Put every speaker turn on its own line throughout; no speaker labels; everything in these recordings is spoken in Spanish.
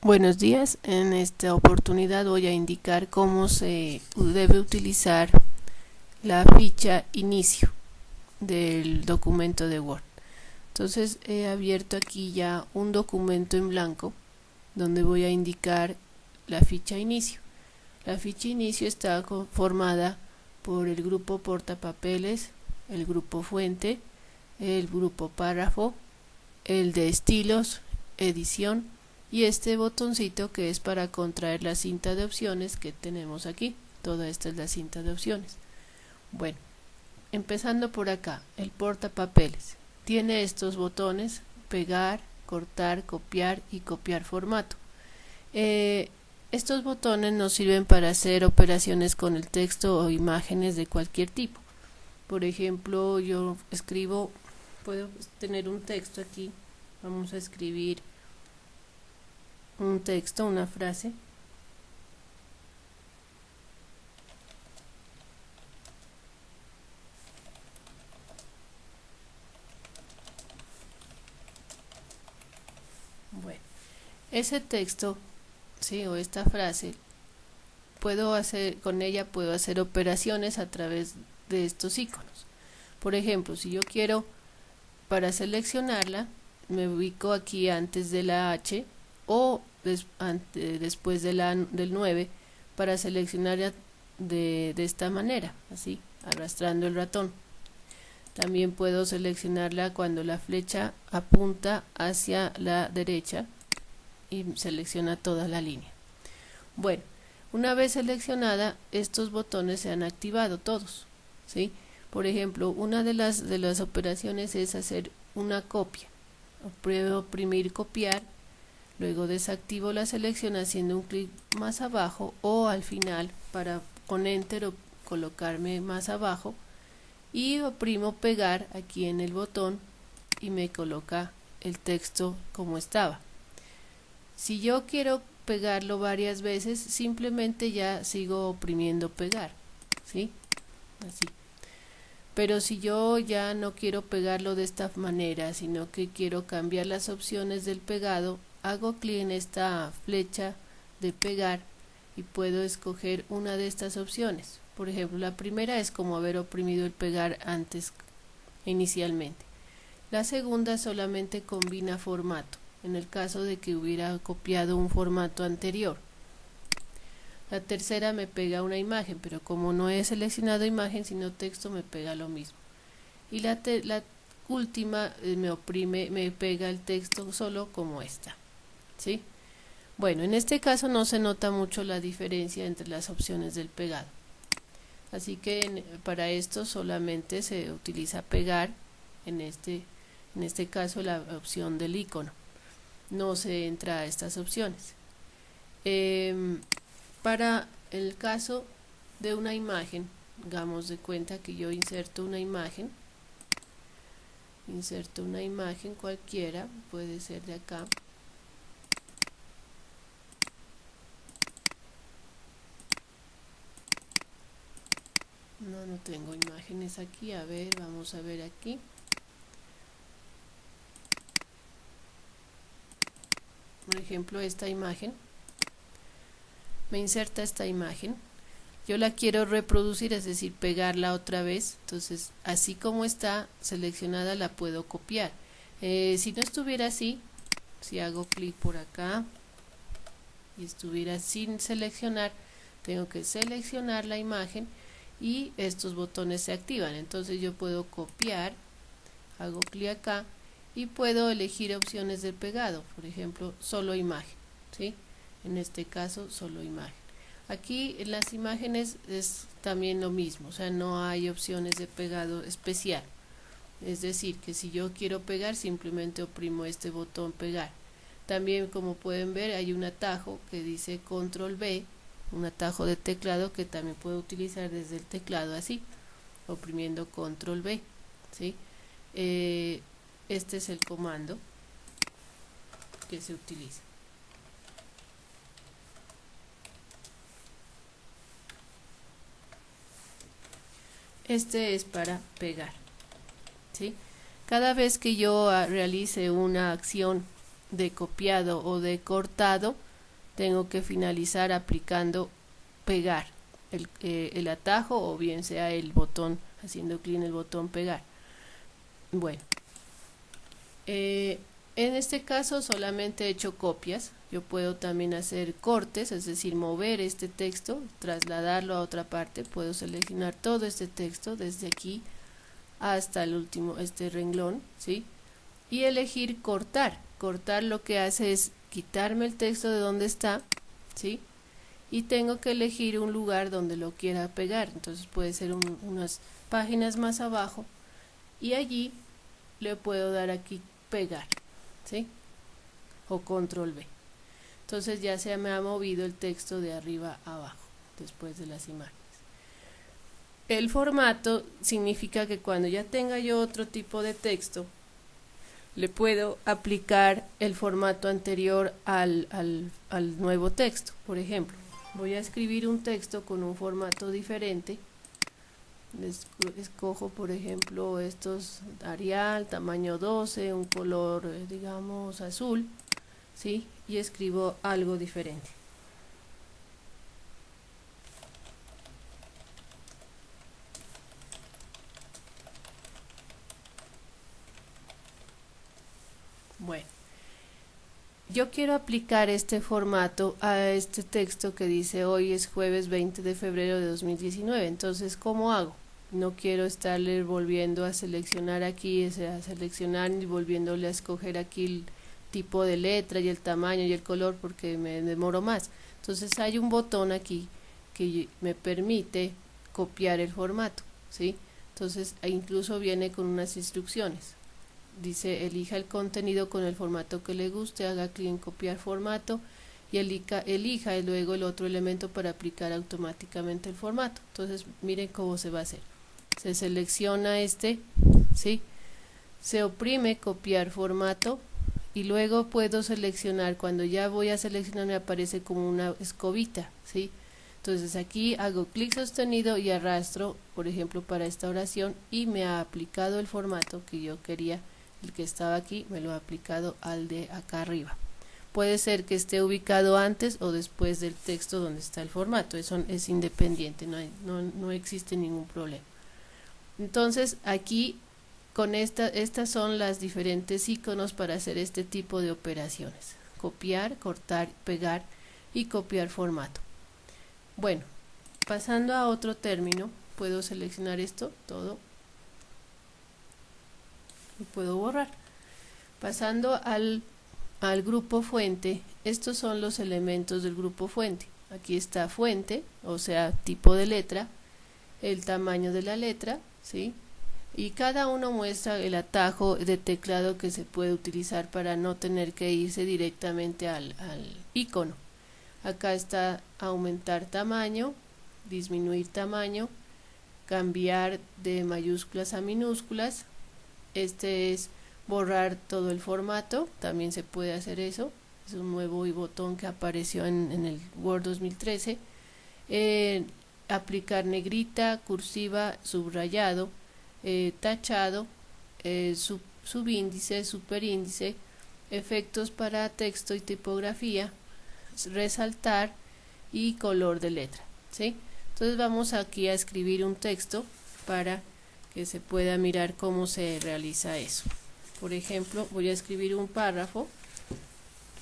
Buenos días, en esta oportunidad voy a indicar cómo se debe utilizar la ficha inicio del documento de Word. Entonces he abierto aquí ya un documento en blanco donde voy a indicar la ficha inicio. La ficha inicio está conformada por el grupo portapapeles, el grupo fuente, el grupo párrafo, el de estilos, edición y este botoncito que es para contraer la cinta de opciones que tenemos aquí. Toda esta es la cinta de opciones. Bueno, empezando por acá, el portapapeles tiene estos botones: pegar, cortar, copiar y copiar formato. Estos botones nos sirven para hacer operaciones con el texto o imágenes de cualquier tipo. Por ejemplo, yo escribo, puedo tener un texto aquí. Vamos a escribir un texto, una frase. Bueno, ese texto, sí, o esta frase, con ella puedo hacer operaciones a través de estos iconos. Por ejemplo, si yo quiero, para seleccionarla, me ubico aquí antes de la H o después de del 9 para seleccionar de esta manera, así, arrastrando el ratón. También puedo seleccionarla cuando la flecha apunta hacia la derecha y selecciona toda la línea. Bueno, una vez seleccionada, estos botones se han activado todos, ¿sí? Por ejemplo, una de las operaciones es hacer una copia. Puedo oprimir copiar, luego desactivo la selección haciendo un clic más abajo o al final para con enter o colocarme más abajo, y oprimo pegar aquí en el botón y me coloca el texto como estaba. Si yo quiero pegarlo varias veces, simplemente ya sigo oprimiendo pegar, ¿sí? Así. Pero si yo ya no quiero pegarlo de esta manera, sino que quiero cambiar las opciones del pegado, hago clic en esta flecha de pegar y puedo escoger una de estas opciones. Por ejemplo, la primera es como haber oprimido el pegar antes inicialmente. La segunda solamente combina formato, en el caso de que hubiera copiado un formato anterior. La tercera me pega una imagen, pero como no he seleccionado imagen sino texto, me pega lo mismo. Y la última me pega el texto solo como esta, ¿sí? Bueno, en este caso no se nota mucho la diferencia entre las opciones del pegado. Así que para esto solamente se utiliza pegar, en este caso la opción del icono. No se entra a estas opciones. Para el caso de una imagen, hagamos de cuenta que yo inserto una imagen cualquiera, puede ser de acá. No tengo imágenes aquí. A ver, vamos a ver aquí. Por ejemplo, esta imagen. Me inserta esta imagen. Yo la quiero reproducir, es decir, pegarla otra vez. Entonces, así como está seleccionada, la puedo copiar. Si no estuviera así, si hago clic por acá y estuviera sin seleccionar, tengo que seleccionar la imagen y estos botones se activan. Entonces yo puedo copiar, hago clic acá y puedo elegir opciones de pegado. Por ejemplo, solo imagen, ¿sí? En este caso, solo imagen. Aquí en las imágenes es también lo mismo, o sea, no hay opciones de pegado especial. Es decir, que si yo quiero pegar, simplemente oprimo este botón pegar. También, como pueden ver, hay un atajo que dice control B, un atajo de teclado que también puedo utilizar desde el teclado así, oprimiendo control B, ¿sí? Este es el comando que se utiliza. Este es para pegar, ¿sí? Cada vez que yo realice una acción de copiado o de cortado, tengo que finalizar aplicando pegar el atajo, o bien sea el botón, haciendo clic en el botón pegar. Bueno, en este caso solamente he hecho copias. Yo puedo también hacer cortes, es decir, mover este texto, trasladarlo a otra parte. Puedo seleccionar todo este texto desde aquí hasta el último, este renglón, ¿sí? Y elegir cortar. Cortar lo que hace es quitarme el texto de donde está, ¿sí? Y tengo que elegir un lugar donde lo quiera pegar. Entonces puede ser unas páginas más abajo, y allí le puedo dar aquí pegar, ¿sí? O control V. Entonces ya se me ha movido el texto de arriba a abajo después de las imágenes. El formato significa que cuando ya tenga yo otro tipo de texto, le puedo aplicar el formato anterior al nuevo texto. Por ejemplo, voy a escribir un texto con un formato diferente. Escojo, por ejemplo, estos Arial, tamaño 12, un color, digamos, azul, ¿sí? Y escribo algo diferente. Bueno, yo quiero aplicar este formato a este texto que dice hoy es jueves 20 de febrero de 2019. Entonces, ¿cómo hago? No quiero estarle volviendo a seleccionar aquí, a seleccionar y volviéndole a escoger aquí el tipo de letra y el tamaño y el color, porque me demoro más. Entonces hay un botón aquí que me permite copiar el formato, ¿sí? Entonces incluso viene con unas instrucciones. Dice: elija el contenido con el formato que le guste, haga clic en copiar formato y elija y luego el otro elemento para aplicar automáticamente el formato. Entonces miren cómo se va a hacer. Se selecciona este, ¿sí? Se oprime copiar formato y luego puedo seleccionar. Cuando ya voy a seleccionar me aparece como una escobita, ¿sí? Entonces aquí hago clic sostenido y arrastro, por ejemplo, para esta oración, y me ha aplicado el formato que yo quería. El que estaba aquí me lo ha aplicado al de acá arriba. Puede ser que esté ubicado antes o después del texto donde está el formato. Eso es independiente, no existe ningún problema. Entonces aquí con estas son las diferentes iconos para hacer este tipo de operaciones: copiar, cortar, pegar y copiar formato. Bueno, pasando a otro término, puedo seleccionar esto todo y puedo borrar. Pasando al grupo fuente, estos son los elementos del grupo fuente. Aquí está fuente, o sea, tipo de letra, el tamaño de la letra, ¿sí? Y cada uno muestra el atajo de teclado que se puede utilizar para no tener que irse directamente al icono. Acá está aumentar tamaño, disminuir tamaño, cambiar de mayúsculas a minúsculas. Este es borrar todo el formato, también se puede hacer eso. Es un nuevo botón que apareció en el Word 2013. Aplicar negrita, cursiva, subrayado, tachado, subíndice, superíndice, efectos para texto y tipografía, resaltar y color de letra, ¿sí? Entonces vamos aquí a escribir un texto para que se pueda mirar cómo se realiza eso. Por ejemplo, voy a escribir un párrafo,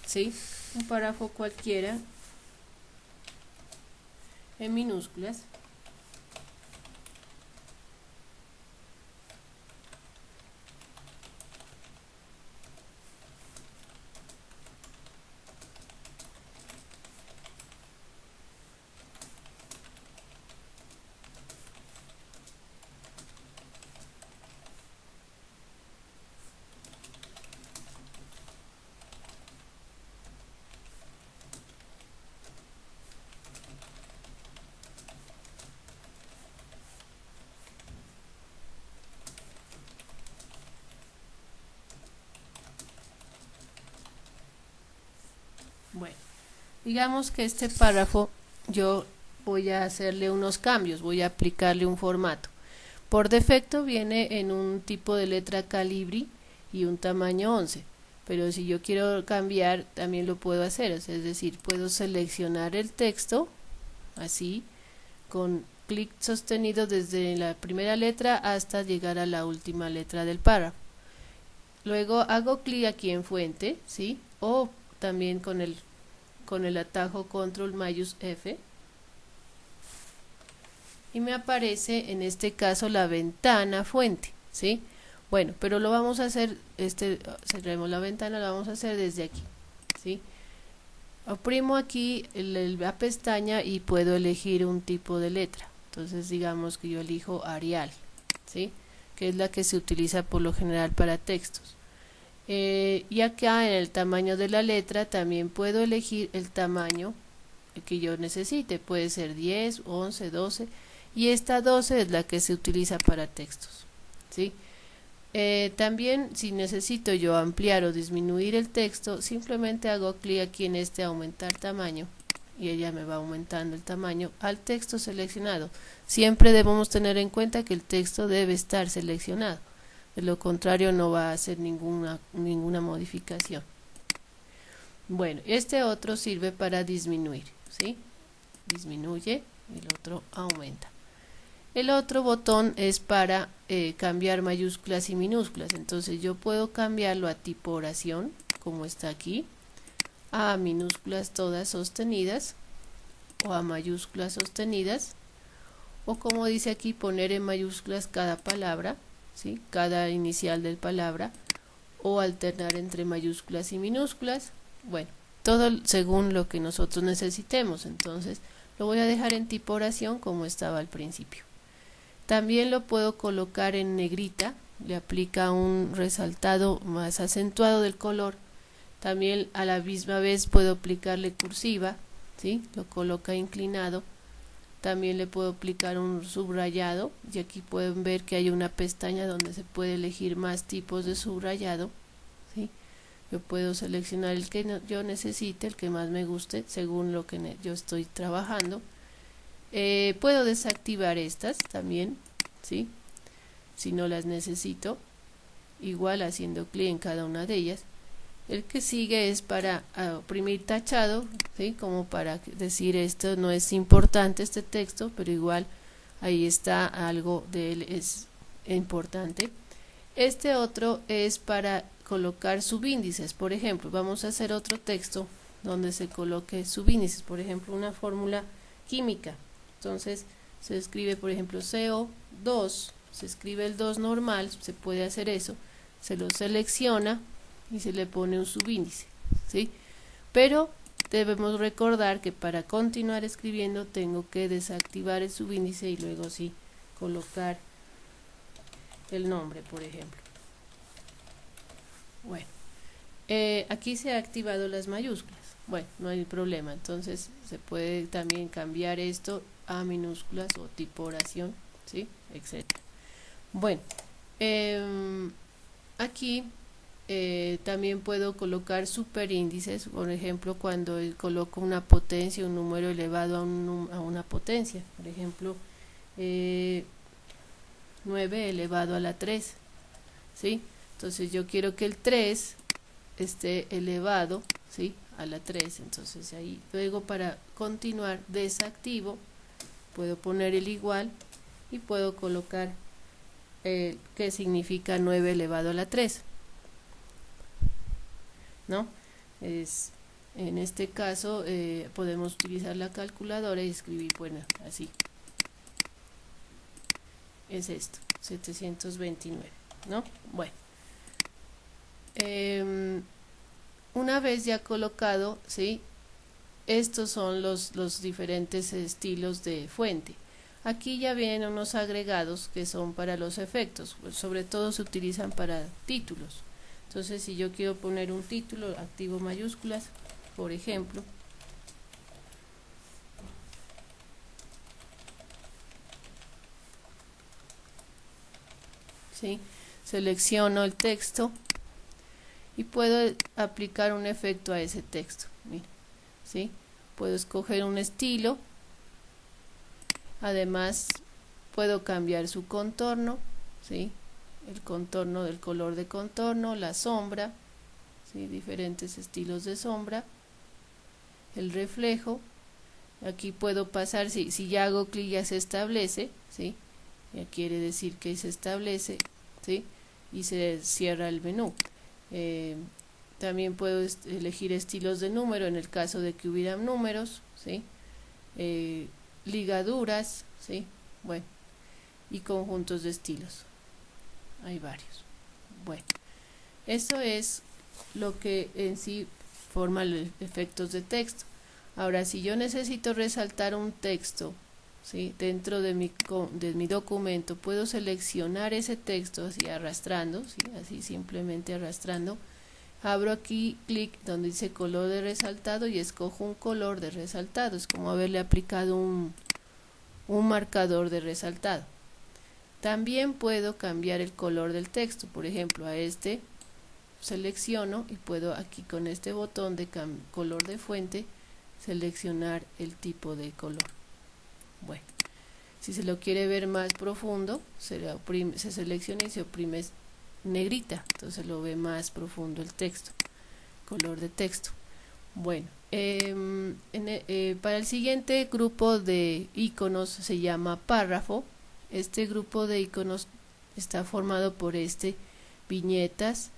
¿sí? Un párrafo cualquiera en minúsculas. Bueno, digamos que este párrafo yo voy a hacerle unos cambios, voy a aplicarle un formato. Por defecto viene en un tipo de letra Calibri y un tamaño 11, pero si yo quiero cambiar también lo puedo hacer, o sea, es decir, puedo seleccionar el texto así con clic sostenido desde la primera letra hasta llegar a la última letra del párrafo. Luego hago clic aquí en fuente, ¿sí? O también con el atajo control mayús F y me aparece en este caso la ventana fuente, ¿sí? Bueno, pero lo vamos a hacer, cerremos la ventana, lo vamos a hacer desde aquí, ¿sí? Oprimo aquí la pestaña y puedo elegir un tipo de letra. Entonces digamos que yo elijo Arial, ¿sí? Que es la que se utiliza por lo general para textos. Y acá en el tamaño de la letra también puedo elegir el tamaño que yo necesite. Puede ser 10, 11, 12 y esta 12 es la que se utiliza para textos, ¿sí? También si necesito yo ampliar o disminuir el texto, simplemente hago clic aquí en este aumentar tamaño y ella me va aumentando el tamaño al texto seleccionado. Siempre debemos tener en cuenta que el texto debe estar seleccionado, de lo contrario no va a hacer ninguna modificación. Bueno, este otro sirve para disminuir, ¿sí? Disminuye y el otro aumenta. El otro botón es para cambiar mayúsculas y minúsculas, entonces yo puedo cambiarlo a tipo oración, como está aquí, a minúsculas todas sostenidas, o a mayúsculas sostenidas, o como dice aquí, poner en mayúsculas cada palabra, ¿sí? Cada inicial del palabra, o alternar entre mayúsculas y minúsculas, bueno, todo según lo que nosotros necesitemos, entonces lo voy a dejar en tipo oración como estaba al principio. También lo puedo colocar en negrita, le aplica un resaltado más acentuado del color. También a la misma vez puedo aplicarle cursiva, ¿sí? Lo coloca inclinado. También le puedo aplicar un subrayado y aquí pueden ver que hay una pestaña donde se puede elegir más tipos de subrayado, ¿sí? Yo puedo seleccionar el que yo necesite, el que más me guste según lo que yo estoy trabajando. Puedo desactivar estas también, ¿sí? Si no las necesito, igual haciendo clic en cada una de ellas. El que sigue es para oprimir tachado, ¿sí? Como para decir esto no es importante este texto, pero igual ahí está algo de él es importante. Este otro es para colocar subíndices, por ejemplo, vamos a hacer otro texto donde se coloque subíndices, por ejemplo, una fórmula química. Entonces se escribe, por ejemplo, CO2, se escribe el 2 normal, se puede hacer eso, se lo selecciona y se le pone un subíndice, ¿sí? Pero debemos recordar que para continuar escribiendo tengo que desactivar el subíndice y luego sí colocar el nombre, por ejemplo. Bueno, aquí se ha activado las mayúsculas. Bueno, no hay problema, entonces se puede también cambiar esto a minúsculas o tipo oración, ¿sí? Etcétera. Bueno, aquí también puedo colocar superíndices, por ejemplo, cuando coloco una potencia, un número elevado a una potencia, por ejemplo, 9 elevado a la 3, ¿sí? Entonces yo quiero que el 3 esté elevado, ¿sí? A la 3, entonces ahí luego para continuar desactivo, puedo poner el igual y puedo colocar que significa 9 elevado a la 3, ¿no? En este caso podemos utilizar la calculadora y escribir, bueno, así es esto, 729, ¿no? Bueno, una vez ya colocado, ¿sí? Estos son los diferentes estilos de fuente. Aquí ya vienen unos agregados que son para los efectos, pues sobre todo se utilizan para títulos. Entonces si yo quiero poner un título, activo mayúsculas, por ejemplo, ¿sí? Selecciono el texto y puedo aplicar un efecto a ese texto. Mira, ¿sí? Puedo escoger un estilo, además puedo cambiar su contorno, ¿sí? El contorno del color de contorno, la sombra, ¿sí? Diferentes estilos de sombra, el reflejo. Aquí puedo pasar, si ya hago clic ya se establece, ¿sí? Ya quiere decir que se establece, ¿sí? Y se cierra el menú. También puedo elegir estilos de número en el caso de que hubieran números, ¿sí? Ligaduras, ¿sí? Bueno, y conjuntos de estilos. Hay varios. Bueno, eso es lo que en sí forma los efectos de texto. Ahora, si yo necesito resaltar un texto, ¿sí? Dentro de mi documento, puedo seleccionar ese texto así arrastrando, ¿sí? Así simplemente arrastrando. Abro aquí clic donde dice color de resaltado y escojo un color de resaltado. Es como haberle aplicado un marcador de resaltado. También puedo cambiar el color del texto. Por ejemplo, a este selecciono y puedo aquí con este botón de color de fuente seleccionar el tipo de color. Bueno, si se lo quiere ver más profundo, se selecciona y se oprime negrita, entonces lo ve más profundo el texto, color de texto. Bueno, para el siguiente grupo de iconos se llama párrafo. Este grupo de iconos está formado por viñetas,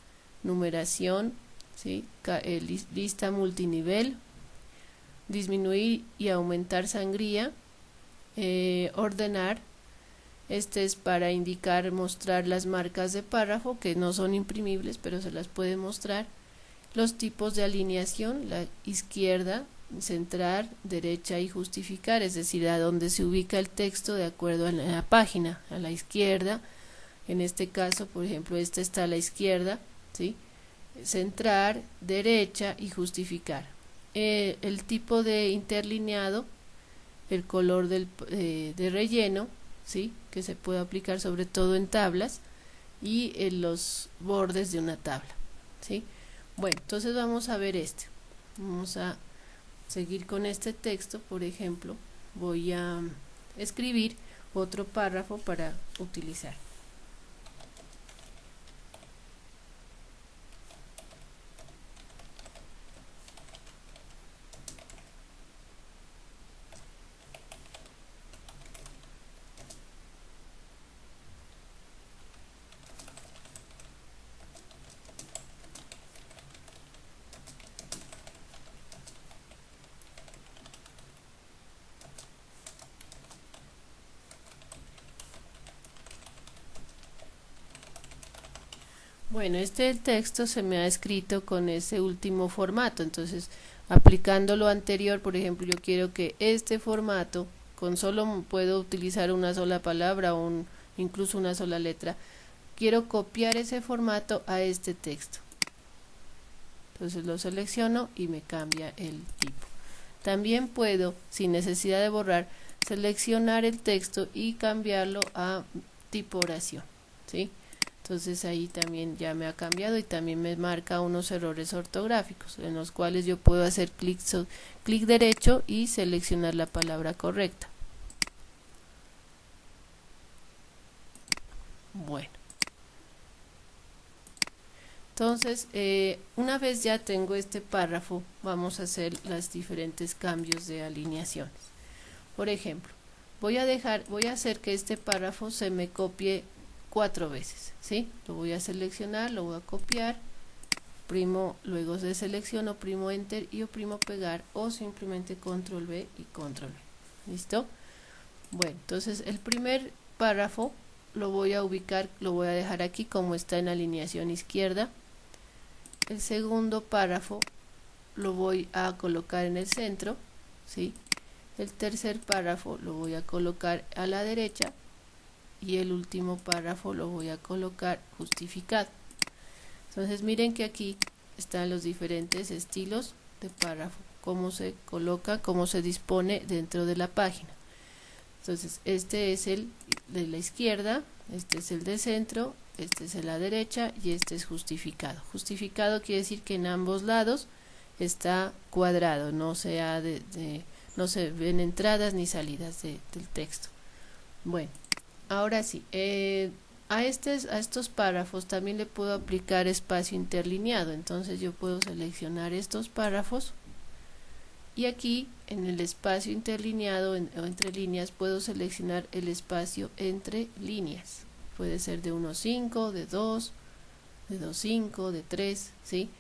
numeración, ¿sí? Lista multinivel, disminuir y aumentar sangría, ordenar. Este es para indicar, mostrar las marcas de párrafo que no son imprimibles, pero se las puede mostrar. Los tipos de alineación, la izquierda, centrar, derecha y justificar, es decir, a donde se ubica el texto de acuerdo a la página, a la izquierda. En este caso, por ejemplo, esta está a la izquierda, ¿sí? Centrar, derecha y justificar. El tipo de interlineado, el color de relleno, ¿sí? Que se puede aplicar sobre todo en tablas y en los bordes de una tabla, ¿sí? Bueno, entonces vamos a ver vamos a seguir con este texto. Por ejemplo, voy a escribir otro párrafo para utilizar. Bueno, este texto se me ha escrito con ese último formato, entonces aplicando lo anterior, por ejemplo, yo quiero que este formato, con solo puedo utilizar una sola palabra o incluso una sola letra, quiero copiar ese formato a este texto. Entonces lo selecciono y me cambia el tipo. También puedo, sin necesidad de borrar, seleccionar el texto y cambiarlo a tipo oración, ¿sí? Entonces ahí también ya me ha cambiado y también me marca unos errores ortográficos en los cuales yo puedo hacer clic derecho y seleccionar la palabra correcta. Bueno, entonces una vez ya tengo este párrafo, vamos a hacer los diferentes cambios de alineaciones. Por ejemplo, voy a hacer que este párrafo se me copie 4 veces, ¿sí? Lo voy a seleccionar, lo voy a copiar, oprimo, luego de selección, oprimo enter y oprimo pegar o simplemente control V y control V. ¿Listo? Bueno, entonces el primer párrafo lo voy a ubicar, lo voy a dejar aquí como está en alineación izquierda. El segundo párrafo lo voy a colocar en el centro, ¿sí? El tercer párrafo lo voy a colocar a la derecha y el último párrafo lo voy a colocar justificado. Entonces miren que aquí están los diferentes estilos de párrafo, cómo se coloca, cómo se dispone dentro de la página. Entonces este es el de la izquierda, este es el de centro, este es el de la derecha y este es justificado. Justificado quiere decir que en ambos lados está cuadrado, no se ven entradas ni salidas del texto. Bueno, ahora sí, a estos párrafos también le puedo aplicar espacio interlineado, entonces yo puedo seleccionar estos párrafos y aquí en el espacio interlineado o entre líneas puedo seleccionar el espacio entre líneas, puede ser de 1,5, de 2, de 2,5, de 3, ¿sí?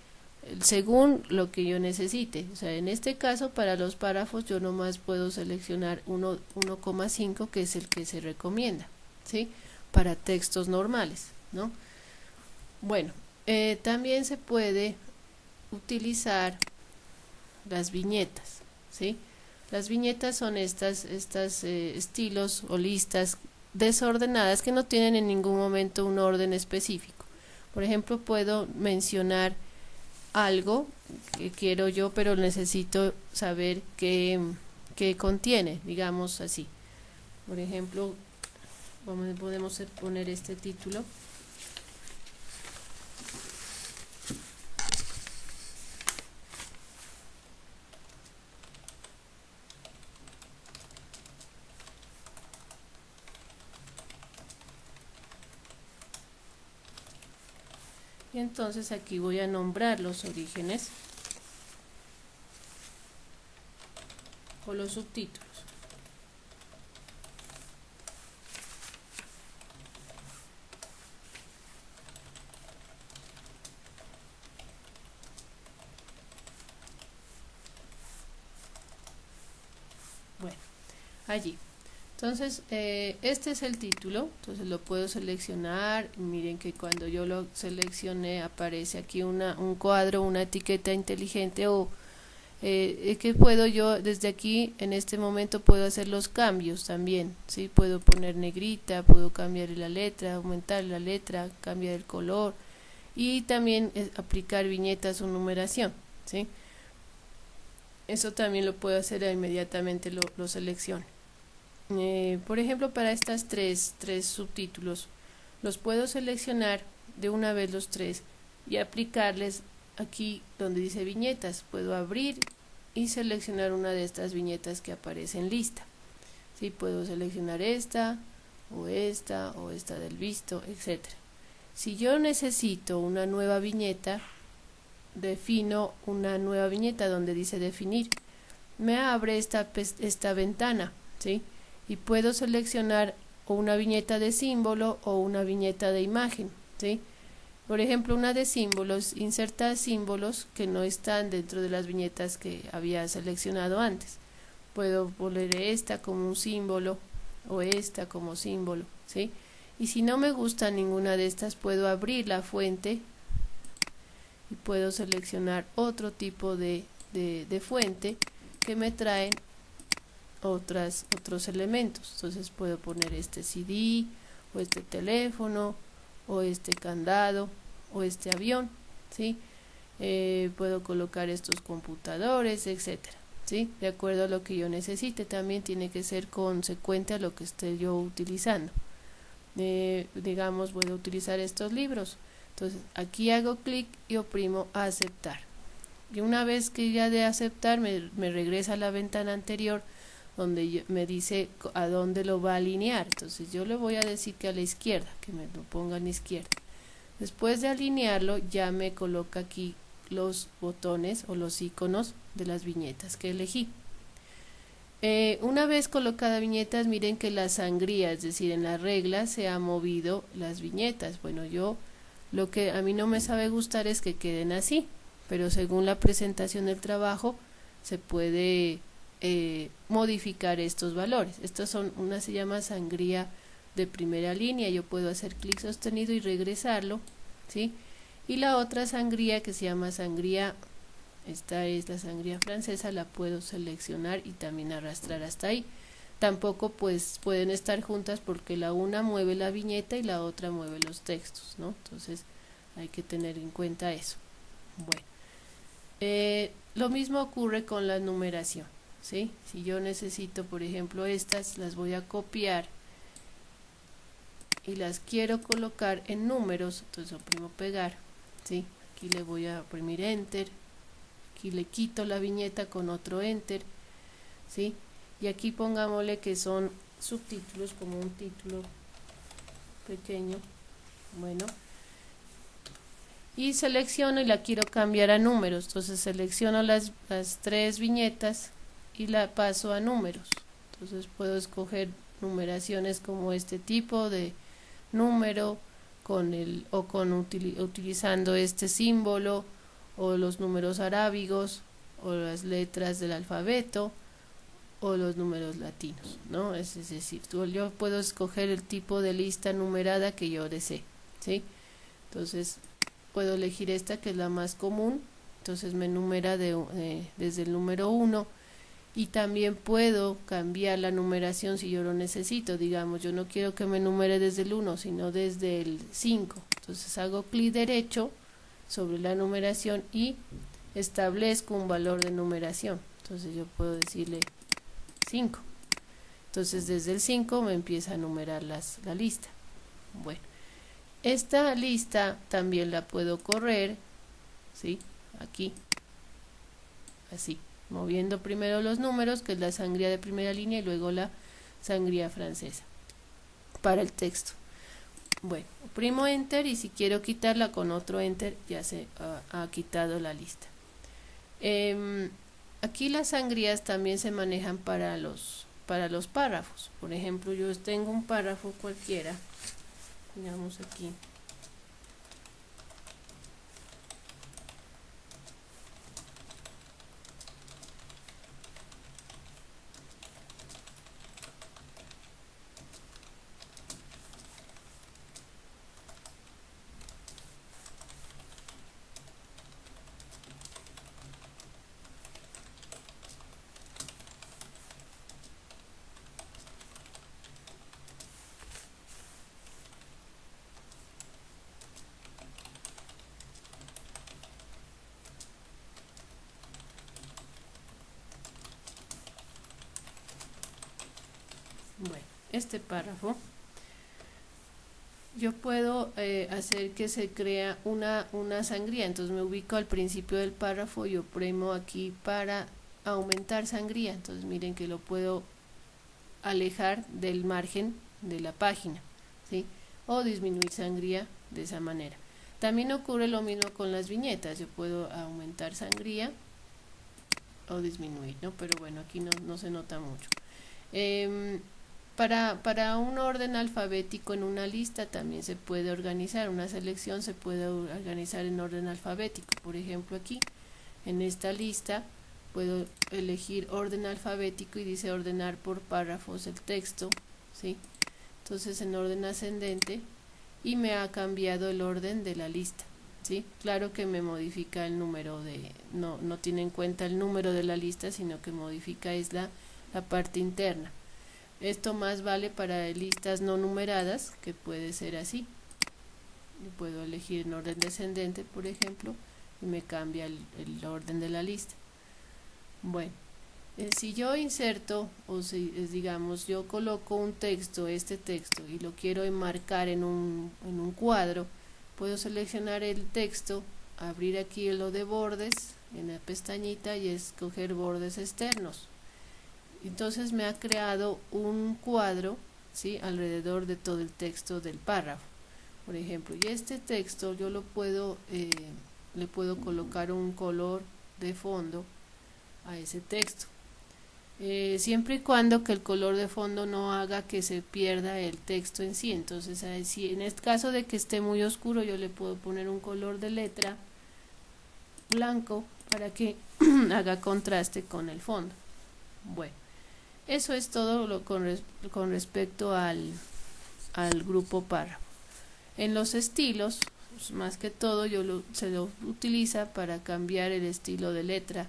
Según lo que yo necesite. O sea, en este caso para los párrafos yo nomás puedo seleccionar 1,5 que es el que se recomienda, ¿sí? Para textos normales, ¿no? Bueno, también se puede utilizar las viñetas, ¿sí? Las viñetas son estas estilos o listas desordenadas que no tienen en ningún momento un orden específico. Por ejemplo, puedo mencionar algo que quiero yo, pero necesito saber qué contiene, digamos así. Por ejemplo, podemos poner este título. Y entonces aquí voy a nombrar los orígenes o los subtítulos. Bueno, allí. Entonces, este es el título, entonces lo puedo seleccionar. Miren que cuando yo lo seleccioné aparece aquí un cuadro, una etiqueta inteligente o que puedo yo desde aquí en este momento puedo hacer los cambios también, ¿sí? Puedo poner negrita, puedo cambiar la letra, aumentar la letra, cambiar el color y también aplicar viñetas o numeración, ¿sí? Eso también lo puedo hacer inmediatamente, lo selecciono. Por ejemplo, para estas tres subtítulos los puedo seleccionar de una vez los tres y aplicarles aquí donde dice viñetas. Puedo abrir y seleccionar una de estas viñetas que aparece en lista, ¿sí? Puedo seleccionar esta o esta del visto, etcétera. Si yo necesito una nueva viñeta, defino una nueva viñeta donde dice definir. Me abre esta ventana, ¿sí? Y puedo seleccionar o una viñeta de símbolo o una viñeta de imagen, ¿sí? Por ejemplo, una de símbolos inserta símbolos que no están dentro de las viñetas que había seleccionado antes. Puedo poner esta como un símbolo o esta como símbolo, ¿sí? Y si no me gusta ninguna de estas, puedo abrir la fuente y puedo seleccionar otro tipo de fuente que me traen otros elementos. Entonces puedo poner este CD o este teléfono o este candado o este avión, ¿sí? Puedo colocar estos computadores, etcétera, ¿sí? De acuerdo a lo que yo necesite. También tiene que ser consecuente a lo que esté yo utilizando. Digamos, voy a utilizar estos libros, entonces aquí hago clic y oprimo a aceptar, y una vez que ya de aceptar me regresa a la ventana anterior donde me dice a dónde lo va a alinear. Entonces yo le voy a decir que a la izquierda, que me lo ponga a la izquierda. Después de alinearlo ya me coloca aquí los botones o los iconos de las viñetas que elegí. Una vez colocadas viñetas, miren que la sangría, es decir, en la regla se ha movido las viñetas. Bueno, lo que a mí no me sabe gustar es que queden así, pero según la presentación del trabajo se puede modificar estos valores. Una se llama sangría de primera línea, yo puedo hacer clic sostenido y regresarlo, ¿sí? Y la otra sangría que se llama sangría, esta es la sangría francesa, la puedo seleccionar y también arrastrar hasta ahí. Tampoco pues pueden estar juntas porque la una mueve la viñeta y la otra mueve los textos, ¿no? Entonces hay que tener en cuenta eso. Bueno, lo mismo ocurre con la numeración, ¿sí? Si yo necesito, por ejemplo, estas las voy a copiar y las quiero colocar en números, entonces oprimo pegar, ¿sí? Aquí le voy a oprimir enter, aquí le quito la viñeta con otro enter, ¿sí? Y aquí pongámosle que son subtítulos, como un título pequeño, Bueno, y selecciono y la quiero cambiar a números, entonces selecciono las 3 viñetas y la paso a números. Entonces puedo escoger numeraciones como este tipo de número utilizando este símbolo o los números arábigos o las letras del alfabeto o los números latinos, ¿no? Es decir, yo puedo escoger el tipo de lista numerada que yo desee, ¿sí? Entonces puedo elegir esta que es la más común, entonces me numera desde el número 1, y también puedo cambiar la numeración si yo lo necesito. Digamos, yo no quiero que me numere desde el 1 sino desde el 5, entonces hago clic derecho sobre la numeración y establezco un valor de numeración. Entonces yo puedo decirle 5, entonces desde el 5 me empieza a numerar la lista. Bueno, esta lista también la puedo correr, ¿sí? Aquí, así, moviendo primero los números, que es la sangría de primera línea, y luego la sangría francesa para el texto. Bueno, oprimo enter y si quiero quitarla con otro enter ya se ha quitado la lista. Aquí las sangrías también se manejan para los párrafos. Por ejemplo, yo tengo un párrafo cualquiera, digamos aquí, bueno, este párrafo yo puedo hacer que se crea una sangría. Entonces me ubico al principio del párrafo y oprimo aquí para aumentar sangría. Entonces miren que lo puedo alejar del margen de la página, ¿sí? O disminuir sangría de esa manera. También ocurre lo mismo con las viñetas. Yo puedo aumentar sangría o disminuir, ¿no? Pero bueno, aquí no se nota mucho. Para un orden alfabético en una lista también se puede organizar. Una selección se puede organizar en orden alfabético. Por ejemplo, aquí en esta lista puedo elegir orden alfabético y dice ordenar por párrafos el texto, ¿sí? Entonces en orden ascendente, y me ha cambiado el orden de la lista, ¿sí? Claro que me modifica el número no tiene en cuenta el número de la lista, sino que modifica es la parte interna. Esto más vale para listas no numeradas, que puede ser así. Puedo elegir en orden descendente, por ejemplo, y me cambia el orden de la lista. Bueno, si yo inserto, o si digamos yo coloco un texto, este texto, y lo quiero enmarcar en un cuadro, puedo seleccionar el texto, abrir aquí lo de bordes en la pestañita y escoger bordes externos. Entonces me ha creado un cuadro, ¿sí?, alrededor de todo el texto del párrafo. Por ejemplo, y este texto yo le puedo colocar un color de fondo a ese texto, siempre y cuando que el color de fondo no haga que se pierda el texto en sí. Entonces, si en este caso de que esté muy oscuro, yo le puedo poner un color de letra blanco para que haga contraste con el fondo. Bueno, eso es todo con respecto al grupo párrafo. En los estilos, pues, más que todo se lo utiliza para cambiar el estilo de letra,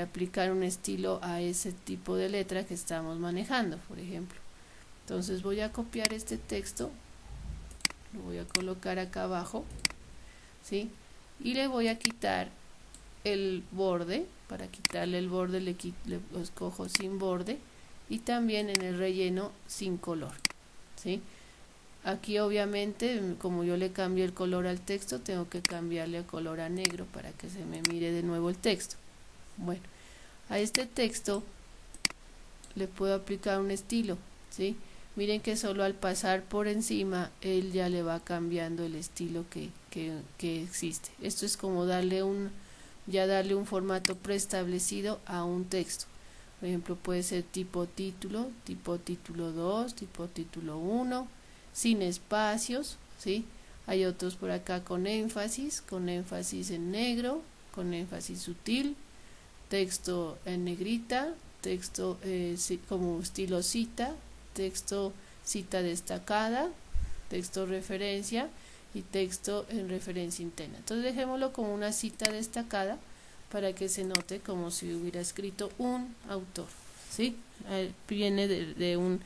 aplicar un estilo a ese tipo de letra que estamos manejando, por ejemplo. Entonces voy a copiar este texto, lo voy a colocar acá abajo, ¿sí? Y le voy a quitar el borde. Para quitarle el borde lo escojo sin borde, y también en el relleno sin color, ¿sí? Aquí obviamente, como yo le cambio el color al texto, tengo que cambiarle el color a negro para que se me mire de nuevo el texto. Bueno, a este texto le puedo aplicar un estilo, ¿sí? miren que solo al pasar por encima él ya le va cambiando el estilo que existe. Esto es como darle un formato preestablecido a un texto. Por ejemplo, puede ser tipo título 2, tipo título 1, sin espacios, ¿sí? Hay otros por acá con énfasis en negro, con énfasis sutil, texto en negrita, texto como estilo cita, texto cita destacada, texto referencia y texto en referencia interna. Entonces dejémoslo como una cita destacada para que se note como si hubiera escrito un autor, ¿sí? Viene de un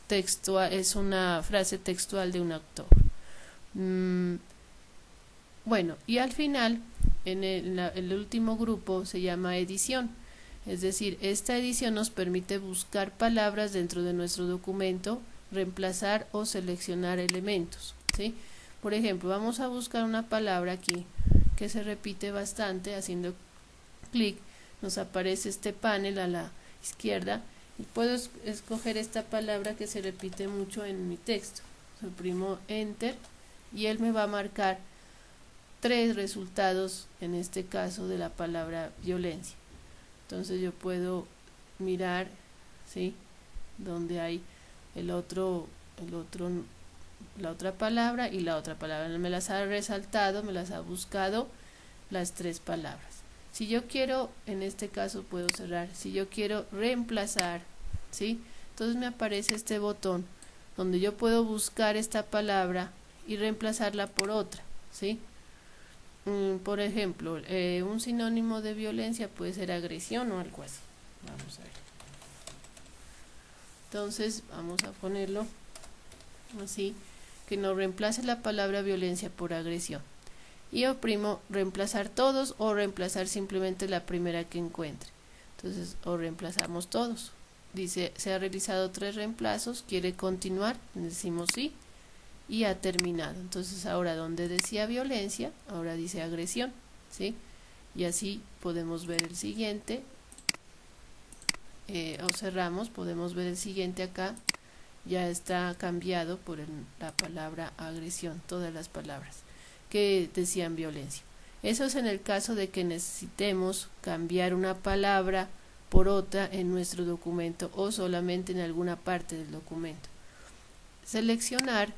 texto, es una frase textual de un autor. Bueno, y al final, en el último grupo se llama edición. Es decir, esta edición nos permite buscar palabras dentro de nuestro documento, reemplazar o seleccionar elementos, ¿sí? Por ejemplo, vamos a buscar una palabra aquí que se repite bastante. Haciendo clic nos aparece este panel a la izquierda y puedo escoger esta palabra que se repite mucho en mi texto. Suprimo Enter y él me va a marcar 3 resultados, en este caso de la palabra violencia. Entonces yo puedo mirar, ¿sí?, donde hay la otra palabra y la otra palabra. Me las ha resaltado, me las ha buscado las 3 palabras. Si yo quiero, en este caso puedo cerrar, si yo quiero reemplazar, ¿sí?, entonces me aparece este botón donde yo puedo buscar esta palabra y reemplazarla por otra, ¿sí? Por ejemplo, un sinónimo de violencia puede ser agresión o algo así. Vamos a ver. Entonces vamos a ponerlo así, que nos reemplace la palabra violencia por agresión. Y oprimo reemplazar todos o reemplazar simplemente la primera que encuentre. Entonces, o reemplazamos todos. Dice, se ha realizado 3 reemplazos, quiere continuar, decimos sí. Y ha terminado. Entonces ahora donde decía violencia, ahora dice agresión, ¿sí? Y así podemos ver el siguiente, o cerramos, podemos ver el siguiente acá, ya está cambiado por la palabra agresión, todas las palabras que decían violencia. Eso es en el caso de que necesitemos cambiar una palabra por otra en nuestro documento o solamente en alguna parte del documento. Seleccionar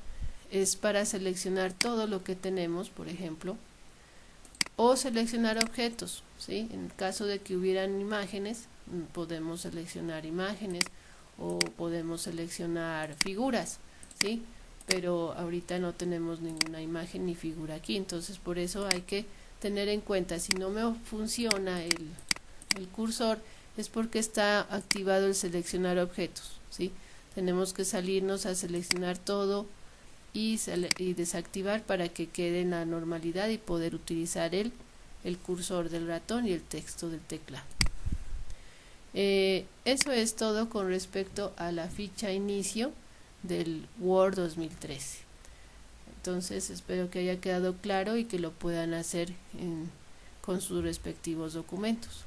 es para seleccionar todo lo que tenemos, por ejemplo, o seleccionar objetos, ¿sí? En el caso de que hubieran imágenes, podemos seleccionar imágenes o podemos seleccionar figuras, ¿sí? Pero ahorita no tenemos ninguna imagen ni figura aquí, entonces por eso hay que tener en cuenta, si no me funciona el cursor, es porque está activado el seleccionar objetos, ¿sí? Tenemos que salirnos a seleccionar todo y desactivar para que quede en la normalidad y poder utilizar el cursor del ratón y el texto del teclado. Eso es todo con respecto a la ficha inicio del Word 2013. Entonces espero que haya quedado claro y que lo puedan hacer con sus respectivos documentos.